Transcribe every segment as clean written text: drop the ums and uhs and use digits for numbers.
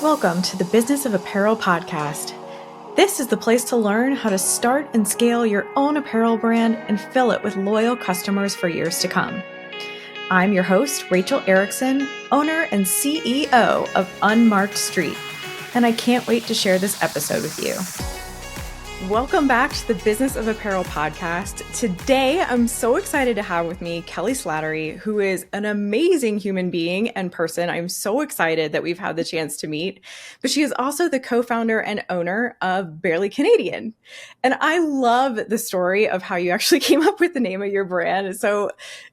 Welcome to the Business of Apparel podcast. This is the place to learn how to start and scale your own apparel brand and fill it with loyal customers for years to come. I'm your host, Rachel Erickson, owner and CEO of Unmarked Street, and I can't wait to share this episode with you. Welcome back to the Business of Apparel podcast. Today, I'm so excited to have with me Kelly Slattery, who is an amazing human being and person. I'm so excited that we've had the chance to meet, but she is also the co-founder and owner of Barely Canadian. And I love the story of how you actually came up with the name of your brand. So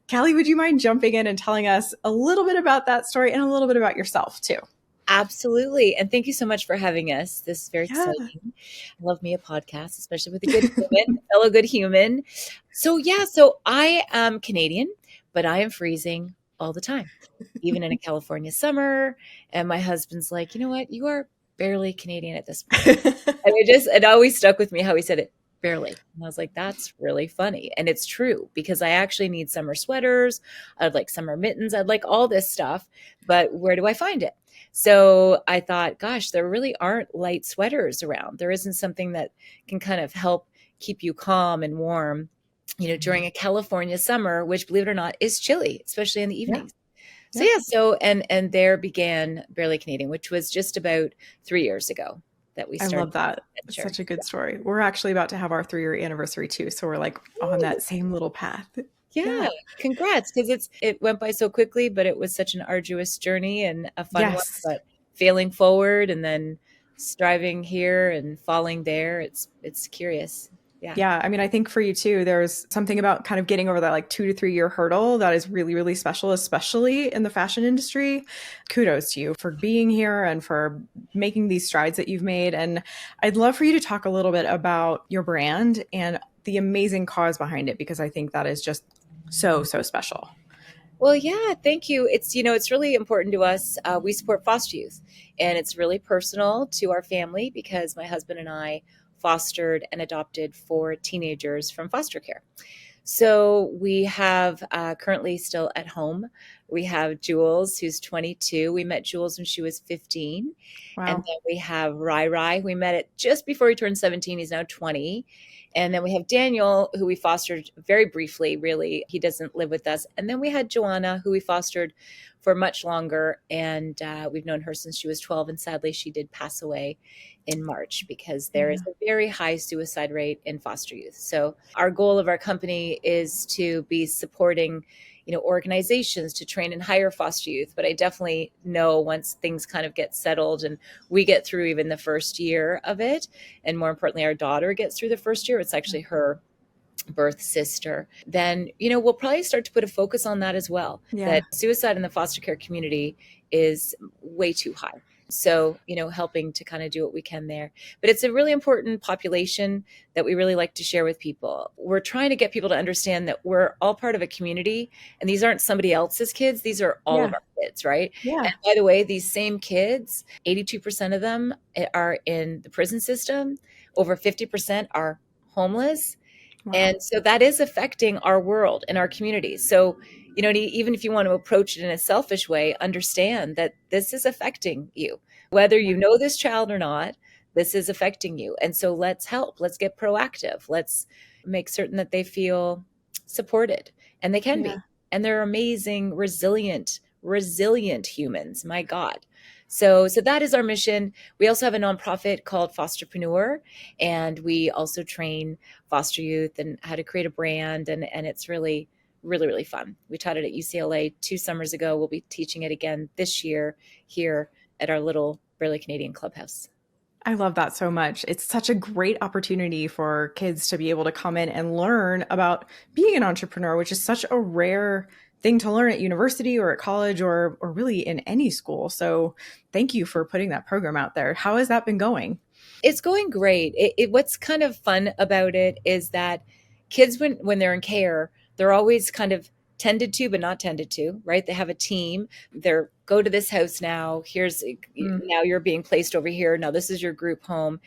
Kelly, would you mind jumping in and telling us a little bit about that story and a little bit about yourself too? Absolutely. And thank you so much for having us. This is very exciting. I love me a podcast, especially with a good human, fellow good human. So I am Canadian, but I am freezing all the time, even in a California summer. And my husband's like, you know what? You are barely Canadian at this point. And it always stuck with me how he said it, barely. And I was like, that's really funny. And it's true because I actually need summer sweaters. I'd like summer mittens. I'd like all this stuff, but where do I find it? So I thought, gosh, there really aren't light sweaters around. There isn't something that can kind of help keep you calm and warm, during a California summer, which, believe it or not, is chilly, especially in the evenings. Yeah. And there began Barely Canadian, which was just about 3 years ago that we started. I love that. It's such a good story. We're actually about to have our 3-year anniversary too. So we're like on that same little path. Yeah. Congrats. Because it went by so quickly, but it was such an arduous journey and a fun one, but failing forward and then striving here and falling there. It's curious. Yeah. I mean, I think for you too, there's something about kind of getting over that like 2 to 3 year hurdle that is really, really special, especially in the fashion industry. Kudos to you for being here and for making these strides that you've made. And I'd love for you to talk a little bit about your brand and the amazing cause behind it, because I think that is just so special. Well, yeah, thank you. It's really important to us. We support foster youth, and it's really personal to our family because my husband and I fostered and adopted 4 teenagers from foster care. So we have currently still at home, we have Jules, who's 22. We met Jules when she was 15. Wow. And then we have Rai. We met it just before he turned 17. He's now 20. And then we have Daniel, who we fostered very briefly, really. He doesn't live with us. And then we had Joanna, who we fostered for much longer. And we've known her since she was 12. And sadly, she did pass away in March because there is a very high suicide rate in foster youth. So our goal of our company is to be supporting organizations to train and hire foster youth. But I definitely know once things kind of get settled and we get through even the first year of it, and more importantly, our daughter gets through the first year, it's actually her birth sister, then, we'll probably start to put a focus on that as well. Yeah. That suicide in the foster care community is way too high. So, helping to kind of do what we can there. But it's a really important population that we really like to share with people. We're trying to get people to understand that we're all part of a community, and these aren't somebody else's kids. These are all of our kids, right? Yeah. And by the way, these same kids, 82% of them are in the prison system. Over 50% are homeless. Wow. And so that is affecting our world and our community. So, even if you want to approach it in a selfish way, understand that this is affecting you. Whether you know this child or not, this is affecting you. And so let's help. Let's get proactive. Let's make certain that they feel supported. And they can be. And they're amazing, resilient humans. My God. So that is our mission. We also have a nonprofit called Fosterpreneur, and we also train foster youth and how to create a brand. And it's really, really, really fun. We taught it at UCLA 2 summers ago. We'll be teaching it again this year here at our little Barely Canadian clubhouse. I love that so much. It's such a great opportunity for kids to be able to come in and learn about being an entrepreneur, which is such a rare thing to learn at university or at college or really in any school. So thank you for putting that program out there. How has that been going? It's going great. What's kind of fun about it is that kids, when they're in care, they're always kind of tended to, but not tended to, right? They have a team. They're go to this house now. Now you're being placed over here. Now this is your group home.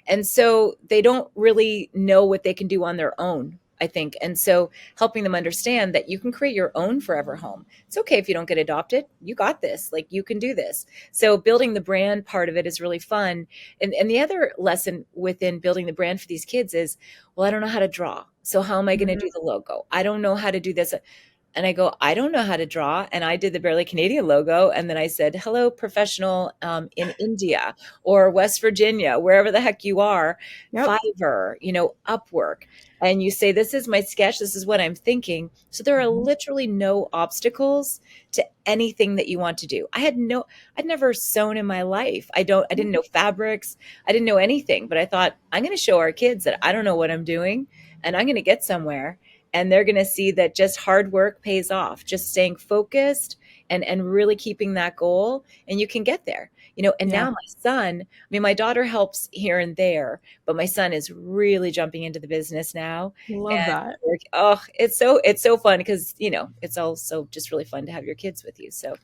And so they don't really know what they can do on their own I think. And so helping them understand that you can create your own forever home. It's okay if you don't get adopted. You got this. Like, you can do this. So building the brand part of it is really fun. And the other lesson within building the brand for these kids is, well, I don't know how to draw. So how am I going to Mhm. do the logo? I don't know how to do this. And I go, I don't know how to draw. And I did the Barely Canadian logo. And then I said, hello, professional in India or West Virginia, wherever the heck you are, Yep. Fiverr, Upwork. And you say, this is my sketch. This is what I'm thinking. So there are Mhm. literally no obstacles to anything that you want to do. I'd never sewn in my life. I didn't know fabrics. I didn't know anything, but I thought, I'm going to show our kids that I don't know what I'm doing and I'm going to get somewhere. And they're going to see that just hard work pays off, just staying focused and really keeping that goal, and you can get there. And Yeah. now my son, I mean, my daughter helps here and there, but my son is really jumping into the business now. Love that. Oh, it's so fun because, it's also just really fun to have your kids with you. So,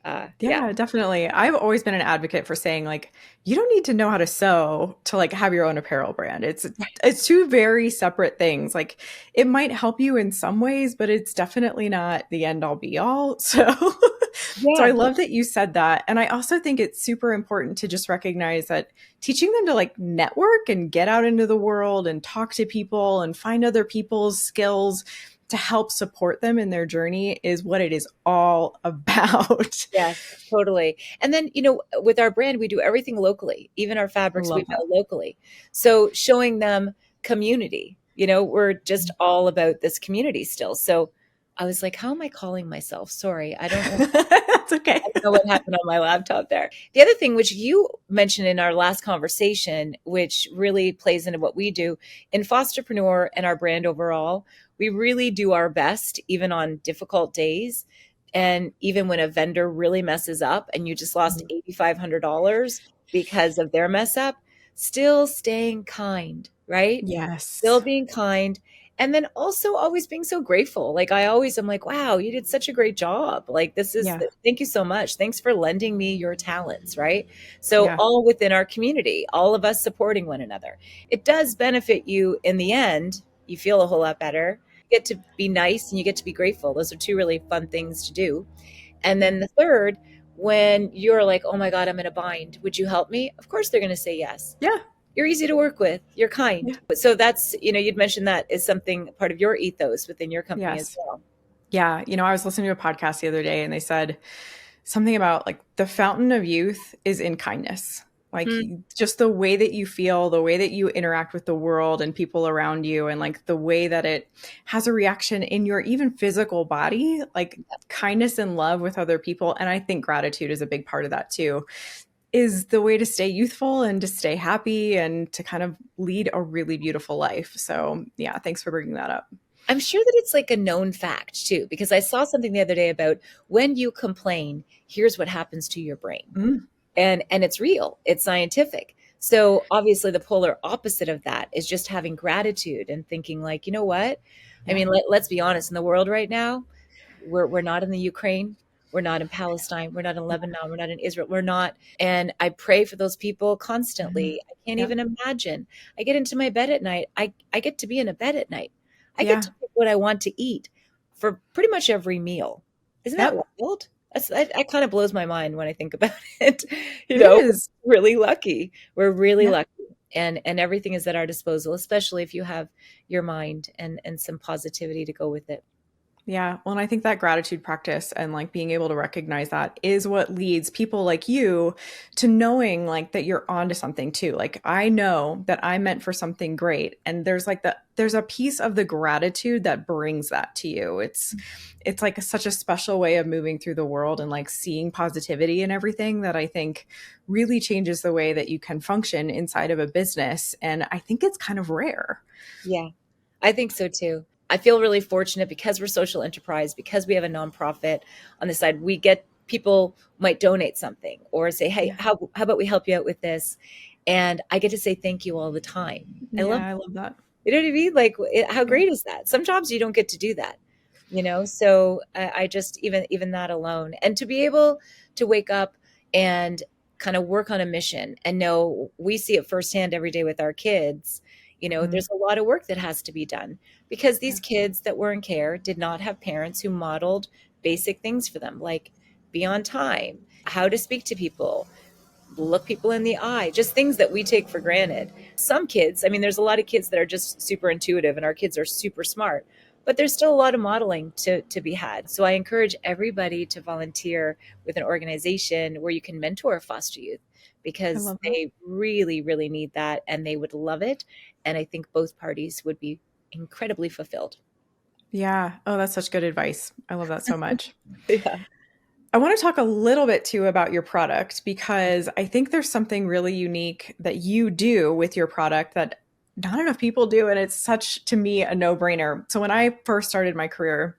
yeah. Yeah, definitely. I've always been an advocate for saying like you don't need to know how to sew to like have your own apparel brand. It's two very separate things. Like it might help you in some ways, but it's definitely not the end all be all. So I Yeah. love that you said that. And I also think it's super important to just recognize that teaching them to like network and get out into the world and talk to people and find other people's skills to help support them in their journey is what it is all about. Yes, totally. And then, with our brand, we do everything locally, even our fabrics we Love that. build locally. So showing them community, we're just all about this community still. So I was like, how am I calling myself? Sorry, I don't know. That's okay. I don't know what happened on my laptop there. The other thing, which you mentioned in our last conversation, which really plays into what we do in Fosterpreneur and our brand overall, we really do our best, even on difficult days. And even when a vendor really messes up and you just lost $8,500 because of their mess up, still staying kind, right? Still Yes. being kind. And then also always being so grateful. Like I'm like, wow, you did such a great job. Like Yeah. thank you so much. Thanks for lending me your talents, right? So Yeah. all within our community, all of us supporting one another. It does benefit you in the end. You feel a whole lot better. You get to be nice and you get to be grateful. Those are two really fun things to do. And Yeah. then the third, when you're like, oh my God, I'm in a bind. Would you help me? Of course they're going to say yes. Yeah. You're easy to work with. You're kind. Yeah. So that's, you'd mentioned that is something part of your ethos within your company as Yes. well. Yeah. I was listening to a podcast the other day and they said something about like the fountain of youth is in kindness. Like Mm, just the way that you feel, the way that you interact with the world and people around you, and like the way that it has a reaction in your even physical body, like kindness and love with other people. And I think gratitude is a big part of that too, is the way to stay youthful and to stay happy and to kind of lead a really beautiful life. So, yeah, thanks for bringing that up. I'm sure that it's like a known fact too, because I saw something the other day about when you complain, here's what happens to your brain. Mm, And it's real, it's scientific. So obviously the polar opposite of that is just having gratitude and thinking like, you know what? I yeah. mean, let's be honest, in the world right now, we're not in the Ukraine, we're not in Palestine, we're not in Lebanon, we're not in Israel, we're not. And I pray for those people Mhm. constantly. I can't Yep. even imagine. I get into my bed at night. I get to be in a bed at night. I get Yeah. to pick what I want to eat for pretty much every meal. Isn't that Yep. wild? That kind of blows my mind when I think about it. It is. We're really lucky. We're really Yeah. lucky. And everything is at our disposal, especially if you have your mind and some positivity to go with it. Yeah. Well, and I think that gratitude practice and like being able to recognize that is what leads people like you to knowing like that you're onto something too. Like I know that I'm meant for something great. And there's a piece of the gratitude that brings that to you. It's like such a special way of moving through the world and like seeing positivity and everything that I think really changes the way that you can function inside of a business. And I think it's kind of rare. Yeah, I think so too. I feel really fortunate because we're social enterprise, because we have a nonprofit on the side. We get people might donate something or say, hey, Yeah. how about we help you out with this? And I get to say thank you all the time. I love, Yeah. I love that. you know what I mean? Like, how Yeah. great is that? Some jobs you don't get to do that, So I just even that alone, and to be able to wake up and kind of work on a mission and know we see it firsthand every day with our kids. There's a lot of work that has to be done because Yeah. these kids that were in care did not have parents who modeled basic things for them, like be on time, how to speak to people, look people in the eye, just things that we take for granted. Some kids, I mean, there's a lot of kids that are just super intuitive and our kids are super smart, but there's still a lot of modeling to be had. So I encourage everybody to volunteer with an organization where you can mentor foster youth I because love that. they really, really need that and they would love it. And I think both parties would be incredibly fulfilled. Yeah. Oh, that's such good advice. I love that so much. Yeah. I want to talk a little bit too about your product because I think there's something really unique that you do with your product that not enough people do. And it's such, to me, a no brainer. So when I first started my career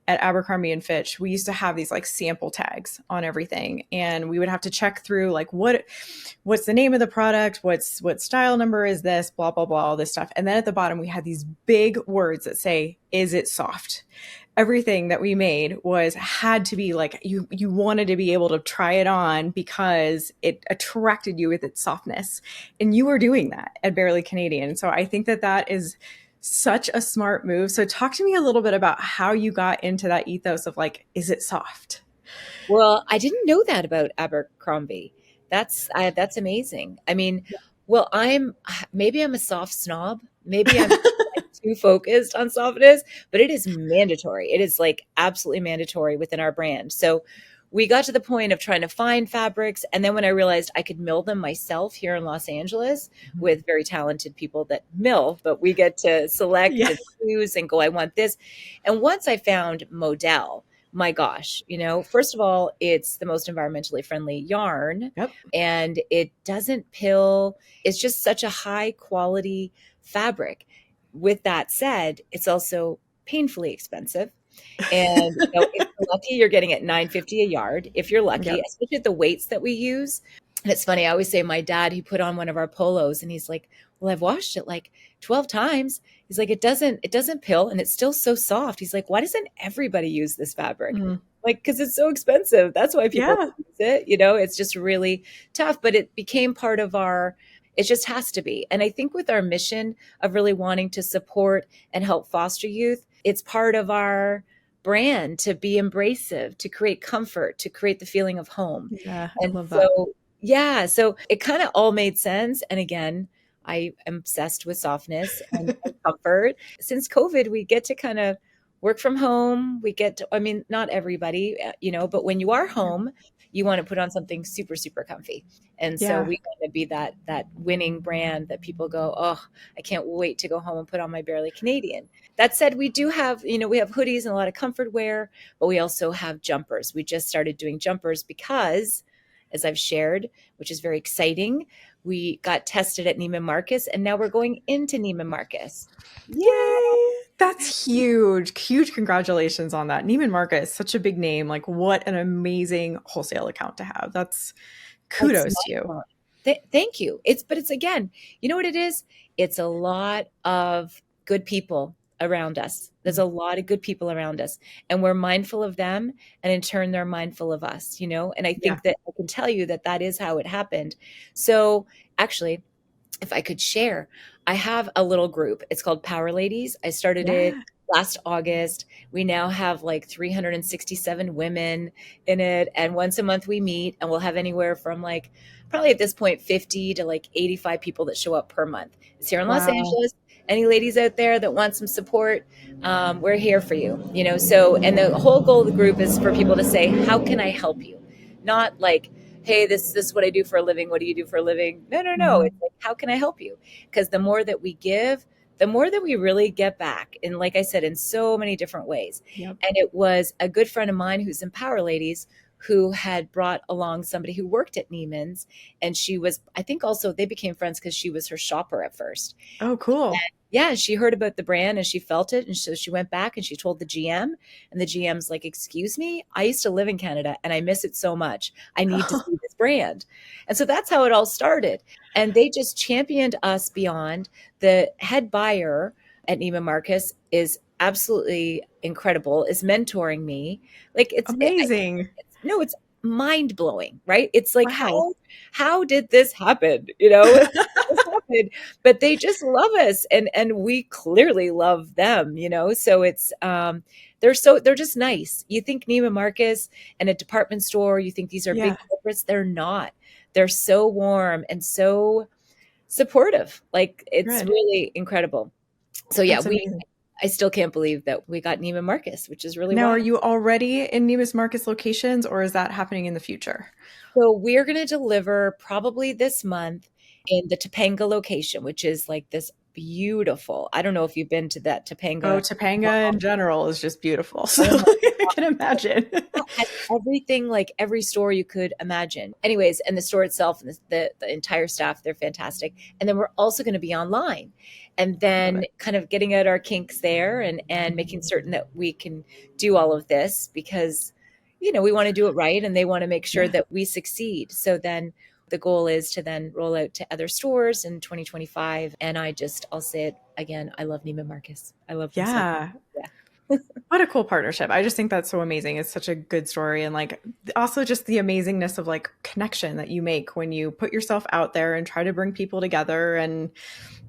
at Abercrombie and Fitch, we used to have these like sample tags on everything. And we would have to check through like what's the name of the product? What style number is this? Blah, blah, blah, all this stuff. And then at the bottom, we had these big words that say, is it soft? Everything that we made had to be like you wanted to be able to try it on because it attracted you with its softness, and you were doing that at Barely Canadian. So I think that is such a smart move. So talk to me a little bit about how you got into that ethos of like, is it soft? Well, I didn't know that about Abercrombie. That's amazing. I mean, well, maybe I'm a soft snob. Maybe I'm too focused on softness, but it is mandatory. It is like absolutely mandatory within our brand. So we got to the point of trying to find fabrics. And then when I realized I could mill them myself here in Los Angeles with very talented people that mill, but we get to select Yeah. and choose and go, I want this. And once I found Modell, my gosh, first of all, it's the most environmentally friendly yarn Yep. and it doesn't pill. It's just such a high quality fabric. With that said, it's also painfully expensive. And if you're lucky, you're getting it $9.50 a yard. If you're lucky, Yep. especially at the weights that we use. And it's funny, I always say my dad, he put on one of our polos and he's like, well, I've washed it like 12 times. He's like, it doesn't pill and it's still so soft. He's like, why doesn't everybody use this fabric? Mm. Like, because it's so expensive. That's why people Yeah. use it. It's just really tough, but it became part of it just has to be. And I think with our mission of really wanting to support and help foster youth, it's part of our brand to be embracive, to create comfort, to create the feeling of home. Yeah. I And love that. so, yeah, so it kind of all made sense. And again, I am obsessed with softness and comfort. Since COVID, we get to kind of work from home. I mean, not everybody, but when you are home, you want to put on something super, super comfy. And so Yeah. we want to be that winning brand that people go, oh, I can't wait to go home and put on my Barely Canadian. That said, we do have, we have hoodies and a lot of comfort wear, but we also have jumpers. We just started doing jumpers because, as I've shared, which is very exciting, we got tested at Neiman Marcus and now we're going into Neiman Marcus. Yay! That's huge. Huge congratulations on that. Neiman Marcus, such a big name. Like, what an amazing wholesale account to have. That's kudos to you. Thank you. But it's again, you know what it is? It's a lot of good people around us. There's a lot of good people around us and we're mindful of them. And in turn, they're mindful of us, and I think that I can tell you that is how it happened. So actually, if I could share, I have a little group. It's called Power Ladies. I started it Yeah. last August. We now have like 367 women in it. And once a month we meet and we'll have anywhere from like probably at this point 50 to like 85 people that show up per month. It's here in Los Wow. Angeles. Any ladies out there that want some support, we're here for you. So, and the whole goal of the group is for people to say, how can I help you? Not like, hey, this is what I do for a living. What do you do for a living? No. Mhm. It's like, how can I help you? Because the more that we give, the more that we really get back. And like I said, in so many different ways. Yep. And it was a good friend of mine who's in Power Ladies who had brought along somebody who worked at Neiman's. And she was, I think also they became friends because she was her shopper at first. Oh, cool. Yeah, she heard about the brand and she felt it. And so she went back and she told the GM, and the GM's like, excuse me, I used to live in Canada and I miss it so much. I need to see this brand. And so that's how it all started. And they just championed us beyond. The head buyer at Neiman Marcus is absolutely incredible, is mentoring me. Like Amazing. it's mind blowing, right? It's like, Wow. how did this happen? This but they just love us, and we clearly love them, so it's they're just nice. You think Neiman Marcus and a department store, you think these are Yeah. big corporates. They're not. They're so warm and so supportive. Like, it's Good. really incredible. So yeah, That's amazing. I still can't believe that we got Neiman Marcus, which is really Now, wild. are you already in Neiman Marcus locations, or is that happening in the future? So we're going to deliver probably this month in the Topanga location, which is like this beautiful. I don't know if you've been to that Oh, Topanga. Topanga in general is just beautiful. So Oh my I can imagine. has everything, like every store you could imagine. Anyways, and the store itself and the entire staff, they're fantastic. And then we're also going to be online, and Love then it. kind of getting out our kinks there, and making certain that we can do all of this because, we want to do it right, and they want to make sure Yeah. that we succeed. So then the goal is to then roll out to other stores in 2025. And I'll say it again. I love Neiman Marcus. I love them so much. Yeah. Yeah. What a cool partnership. I just think that's so amazing. It's such a good story. And like also just the amazingness of like connection that you make when you put yourself out there and try to bring people together and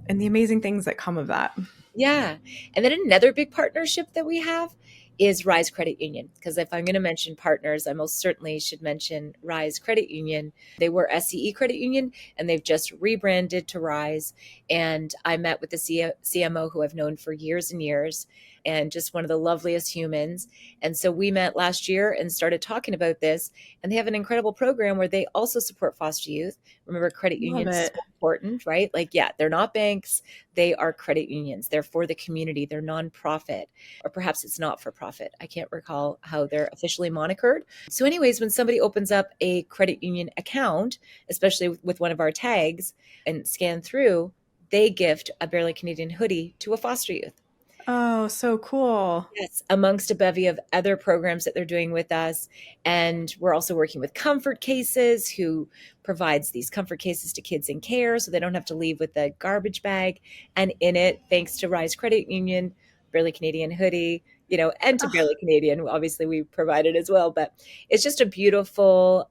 the amazing things that come of that. Yeah. And then another big partnership that we have is Rise Credit Union. Because if I'm going to mention partners, I most certainly should mention Rise Credit Union. They were SCE Credit Union, and they've just rebranded to Rise. And I met with the CMO, who I've known for years and years, and just one of the loveliest humans. And so we met last year and started talking about this. And they have an incredible program where they also support foster youth. Remember, credit Love unions is it. so important, right? Like, yeah, they're not banks. They are credit unions. They're for the community. They're nonprofit, or perhaps it's not for profit. I can't recall how they're officially monikered. So anyways, when somebody opens up a credit union account, especially with one of our tags, and scan through, they gift a Barely Canadian hoodie to a foster youth. Oh, so cool. Yes, amongst a bevy of other programs that they're doing with us. And we're also working with Comfort Cases, who provides these comfort cases to kids in care so they don't have to leave with a garbage bag. And in it, thanks to Rise Credit Union, Barely Canadian hoodie, and to Oh, Barely Canadian, obviously we provide it as well. But it's just a beautiful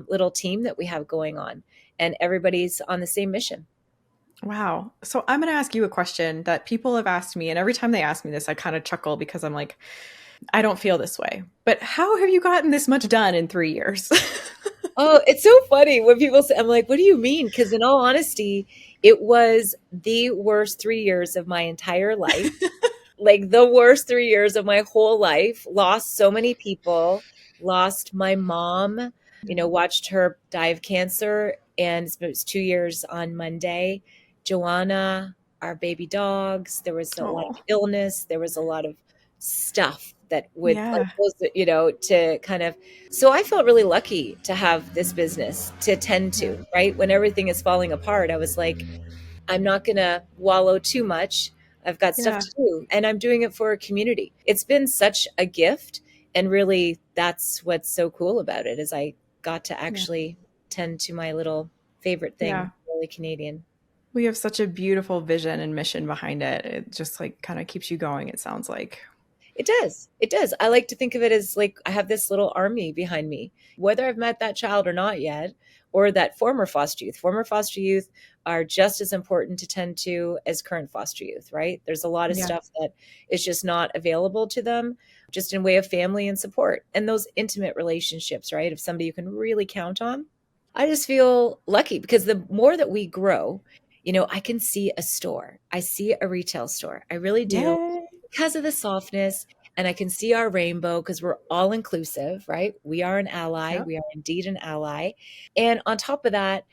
little team that we have going on. And everybody's on the same mission. wow. So I'm going to ask you a question that people have asked me. And every time they ask me this, I kind of chuckle because I'm like, I don't feel this way. But how have you gotten this much done in 3 years? Oh, it's so funny when people say, I'm like, what do you mean? Because in all honesty, it was the worst 3 years of my entire life. Like the worst 3 years of my whole life. Lost so many people, lost my mom, watched her die of cancer. And it was 2 years on Monday. Joanna, our baby dogs, there was a lot of Oh, illness. There was a lot of stuff that would, like, yeah. to kind of, so I felt really lucky to have this business to tend Yeah. to, right? When everything is falling apart, I was like, I'm not going to wallow too much. I've got stuff Yeah. to do, and I'm doing it for a community. It's been such a gift. And really, that's what's so cool about it, is I got to Yeah. actually tend to my little favorite Yeah. thing, really Canadian. We have such a beautiful vision and mission behind it. It just like kind of keeps you going, it sounds like. It does. It does. I like to think of it as like I have this little army behind me, whether I've met that child or not yet, or that former foster youth. Former foster youth are just as important to tend to as current foster youth, right? There's a lot of Yeah. stuff that is just not available to them, just in way of family and support and those intimate relationships, right? Of somebody you can really count on. I just feel lucky because the more that we grow, I can see a store. I see a retail store. I really do, Yay. because of the softness. And I can see our rainbow because we're all inclusive, right? We are an ally. Yep. We are indeed an ally. And on top of that,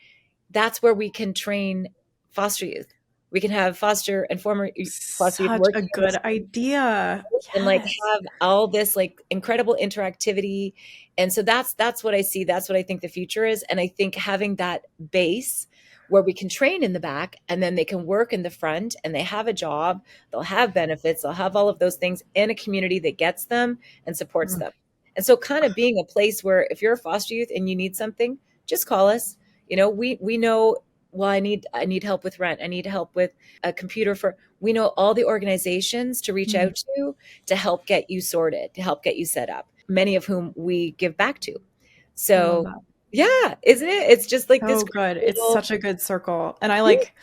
that's where we can train foster youth. We can have foster and former foster youth Such a working in the good idea. and like Yes. have all this like incredible interactivity. And so that's what I see. That's what I think the future is. And I think having that base where we can train in the back and then they can work in the front and they have a job, they'll have benefits, they'll have all of those things in a community that gets them and supports Mm. them. And so kind of being a place where if you're a foster youth and you need something, just call us. We know, well, I need help with rent. I need help with a computer for, we know all the organizations to reach Mm. out to help get you sorted, to help get you set up, many of whom we give back to. I love So that. yeah, isn't it? It's just like this So great good. It's little, such a good circle. And I yeah, like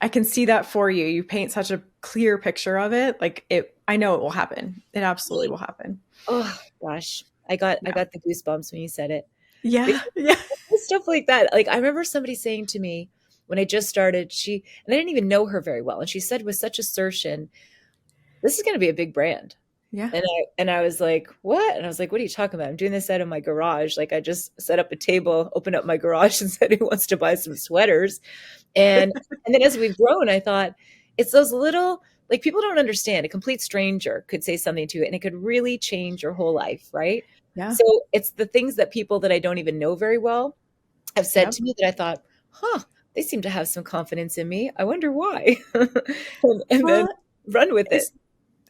I can see that for you. You paint such a clear picture of it. I know it will happen. It absolutely will happen. Oh gosh, I Yeah. got the goosebumps when you said it. Yeah. Because Yeah. stuff like that. Like I remember somebody saying to me when I just started, and I didn't even know her very well, and she said with such assertion, "This is going to be a big brand." Yeah. And I was like, "What?" And I was like, "What are you talking about? I'm doing this out of my garage. Like I just set up a table, opened up my garage, and said, 'Who wants to buy some sweaters?'" And and then as we've grown, I thought it's those little like people don't understand. A complete stranger could say something to you, and it could really change your whole life, right? Yeah. So it's the things that people that I don't even know very well have said Yep. to me that I thought, huh, they seem to have some confidence in me. I wonder why. And then Well, run with it.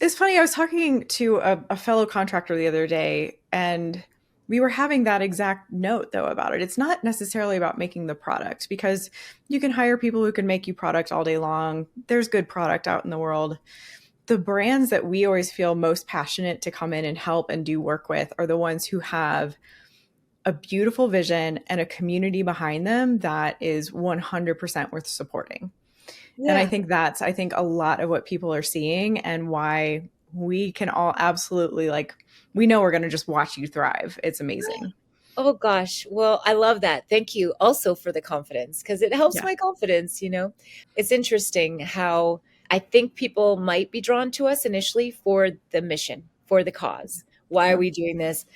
it's funny. I was talking to a fellow contractor the other day, and we were having that exact note, though, about it. It's not necessarily about making the product because you can hire people who can make you product all day long. There's good product out in the world. The brands that we always feel most passionate to come in and help and do work with are the ones who have a beautiful vision and a community behind them that is 100% worth supporting. And Yeah, I think a lot of what people are seeing and why we can all absolutely we know we're going to just watch you thrive. It's amazing. oh gosh. Well, I love that. Thank you also for the confidence because it helps Yeah. my confidence. It's interesting how I think people might be drawn to us initially for the mission, for the cause. Why are Yeah. we doing this?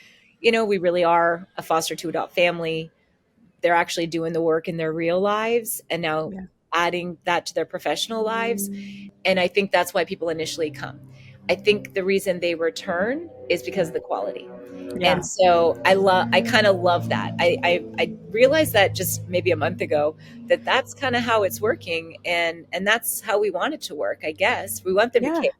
We really are a foster to adopt family. They're actually doing the work in their real lives and now Yeah. adding that to their professional lives. And I think that's why people initially come. I think the reason they return is because of the quality. And Yeah. so I kind of love that. I realized that just maybe a month ago that that's kind of how it's working, and that's how we want it to work. I guess we want them to Yeah. care,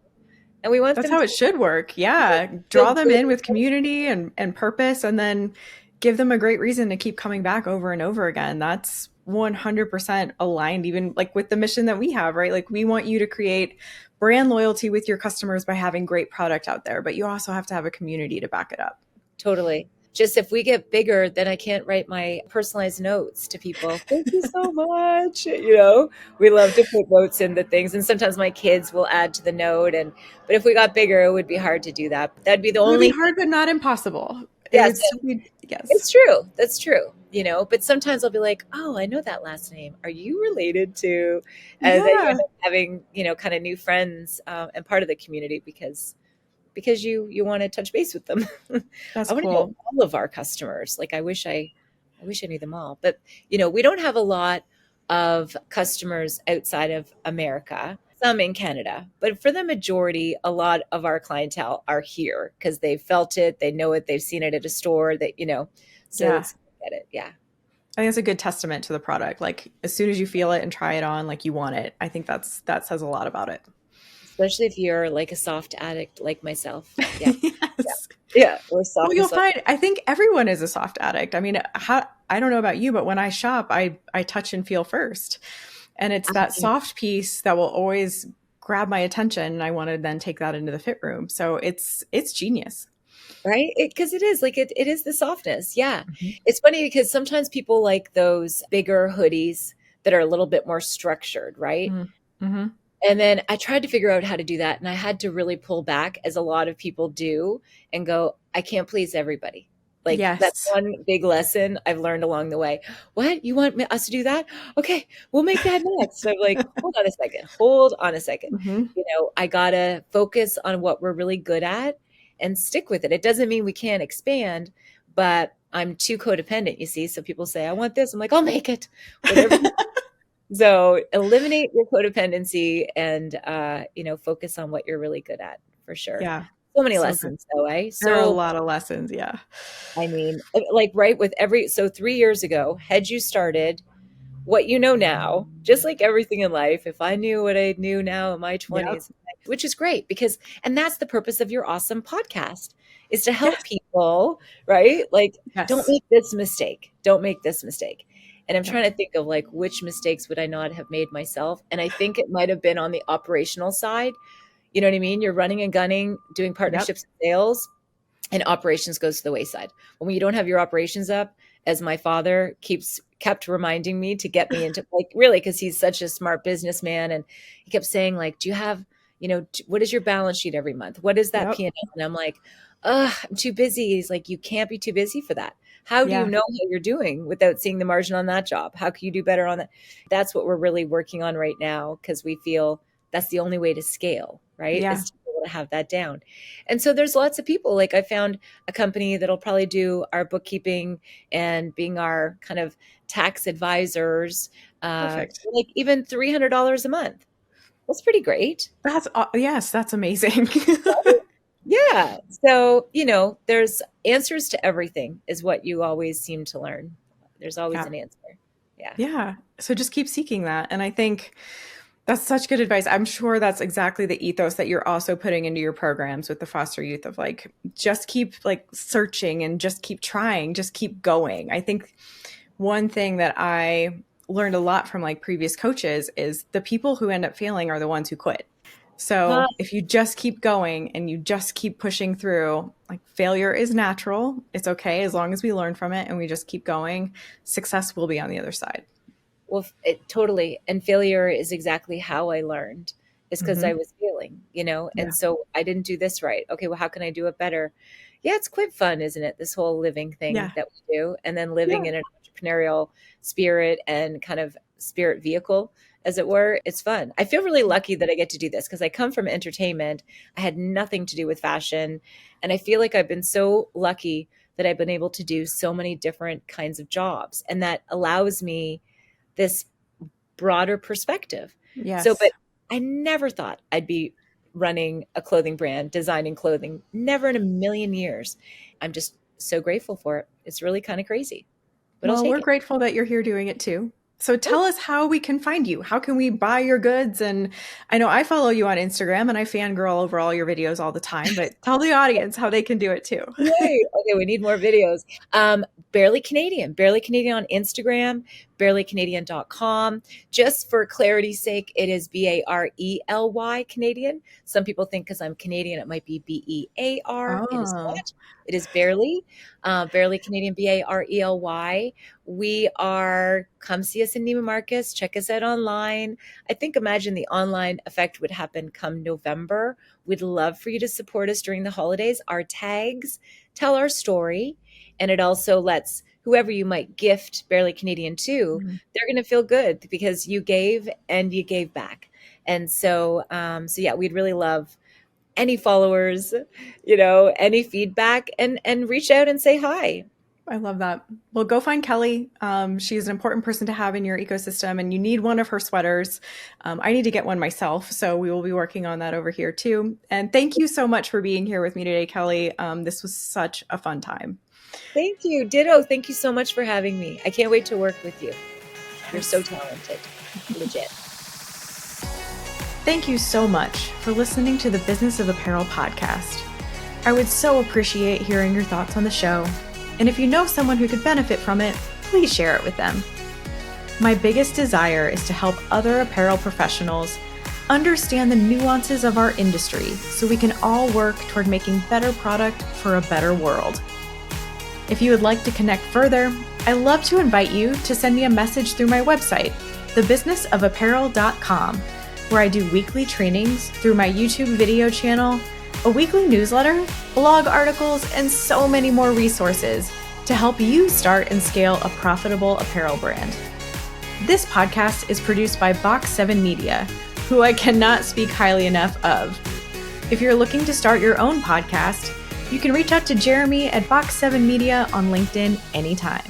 and we want That's them how to it should work. Yeah. feel Draw them good. in with community and purpose, and then give them a great reason to keep coming back over and over again. That's 100% aligned, even like with the mission that we have, right? Like we want you to create brand loyalty with your customers by having great product out there, but you also have to have a community to back it up. Totally. Just if we get bigger, then I can't write my personalized notes to people. Thank you so much. We love to put notes in the things, and sometimes my kids will add to the note. But if we got bigger, it would be hard to do that. That'd be the It would be only hard, but not impossible. It yes, would still be, yes. it's true. That's true. But sometimes I'll be like, oh, I know that last name. Are you related to? And then you end Yeah. up having, kind of new friends and part of the community because you want to touch base with them. That's I want to know cool. all of our customers. Like I wish I knew them all. But we don't have a lot of customers outside of America. Some in Canada, but for the majority, a lot of our clientele are here because they've felt it, they know it, they've seen it at a store. So Yeah. it's get it, yeah. I think it's a good testament to the product. Like as soon as you feel it and try it on, like you want it. I think that says a lot about it. Especially if you're like a soft addict like myself. Yeah, yeah, Yes. yeah. We're Well, soft you'll massage. find I think everyone is a soft addict. I mean, I don't know about you, but when I shop, I touch and feel first. And it's that soft piece that will always grab my attention and I want to then take that into the fit room. So it's genius. Right? Because it is like it is the softness. Yeah. Mhm. It's funny because sometimes people like those bigger hoodies that are a little bit more structured, right? Mhm. Mhm. And then I tried to figure out how to do that. And I had to really pull back, as a lot of people do, and go, I can't please everybody. Like that's Yes. one big lesson I've learned along the way. What? You want us to do that? Okay, we'll make that next. So I'm like, hold on a second. Hold on a second. Mhm. I gotta focus on what we're really good at and stick with it. It doesn't mean we can't expand, but I'm too codependent, you see. So people say, I want this. I'm like, I'll make it. Whatever. So eliminate your codependency and focus on what you're really good at for sure. Yeah. So many So good. lessons though, eh? There are a So lot of lessons, yeah. I mean, like right with so 3 years ago, had you started what you know now, just like everything in life, if I knew what I knew now in my Yep. 20s, which is great and that's the purpose of your awesome podcast is to help Yes. people, right? Like, don't Yes. make this mistake. Don't make this mistake. And I'm Yep. trying to think of like which mistakes would I not have made myself. And I think it might have been on the operational side. You know what I mean? You're running and gunning, doing Yep. partnerships and sales, and operations goes to the wayside. When you don't have your operations up as my father kept reminding me to get me into, like, really, because he's such a smart businessman, and he kept saying, like, do you have, what is your balance sheet every month? What is that Yep. P&L? And I'm like, ugh, I'm too busy. He's like, you can't be too busy for that. How do you Yeah. know how you're doing without seeing the margin on that job? How can you do better on that? That's what we're really working on right now, because we feel that's the only way to scale, right? Yeah. Is to be able to have that down. And so there's lots of people. Like, I found a company that'll probably do our bookkeeping and being our kind of tax advisors, Perfect. like even $300 a month. That's pretty great. Yes, that's amazing. Yeah. So, there's answers to everything is what you always seem to learn. There's always Yeah. an answer. Yeah. Yeah. So just keep seeking that. And I think that's such good advice. I'm sure that's exactly the ethos that you're also putting into your programs with the foster youth, of like, just keep like searching and just keep trying, just keep going. I think one thing that I learned a lot from like previous coaches is the people who end up failing are the ones who quit. Huh. So if you just keep going and you just keep pushing through, like, failure is natural. It's okay as long as we learn from it and we just keep going. Success will be on the other side. Well, totally. And failure is exactly how I learned, is because I Hmm. was failing, Yeah. and so I didn't do this right. Okay, well, how can I do it better? Yeah, it's quite fun, isn't it? This whole living thing Yeah. that we do, and then Yeah. living in an entrepreneurial spirit and kind of spirit vehicle, as it were. It's fun. I feel really lucky that I get to do this, because I come from entertainment. I had nothing to do with fashion. And I feel like I've been so lucky that I've been able to do so many different kinds of jobs. And that allows me this broader perspective. So, but Yes. I never thought I'd be running a clothing brand, designing clothing, never in a million years. I'm just so grateful for it. It's really kind of crazy, but I'll Well, take we're it. grateful that you're here doing it too. So tell us how we can find you. How can we buy your goods? And I know I follow you on Instagram and I fangirl over all your videos all the time, but tell the audience how they can do it too. Right. Okay, we need more videos. Barely Canadian on Instagram, barelycanadian.com. Just for clarity's sake, it is Barely Canadian. Some people think because I'm Canadian, it might be Bear. It is Oh, not. It is Barely Canadian, Barely. Come see us in Neiman Marcus, check us out online. Imagine the online effect would happen come November. We'd love for you to support us during the holidays. Our tags tell our story, and it also lets whoever you might gift Barely Canadian to, mhm. they're going to feel good because you gave and you gave back. And so yeah, we'd really love any followers, any feedback, and reach out and say hi. I love that. Well, go find Kelly. She's an important person to have in your ecosystem, and you need one of her sweaters. I need to get one myself, so we will be working on that over here too. And thank you so much for being here with me today, Kelly. This was such a fun time. Thank you. Ditto. Thank you so much for having me. I can't wait to work with you. You're so Yes. talented. Legit. Thank you so much for listening to the Business of Apparel podcast. I would so appreciate hearing your thoughts on the show. And if you know someone who could benefit from it, please share it with them. My biggest desire is to help other apparel professionals understand the nuances of our industry so we can all work toward making better product for a better world. If you would like to connect further, I'd love to invite you to send me a message through my website, thebusinessofapparel.com, where I do weekly trainings through my YouTube video channel, a weekly newsletter, blog articles, and so many more resources to help you start and scale a profitable apparel brand. This podcast is produced by Box 7 Media, who I cannot speak highly enough of. If you're looking to start your own podcast, you can reach out to Jeremy at Box 7 Media on LinkedIn anytime.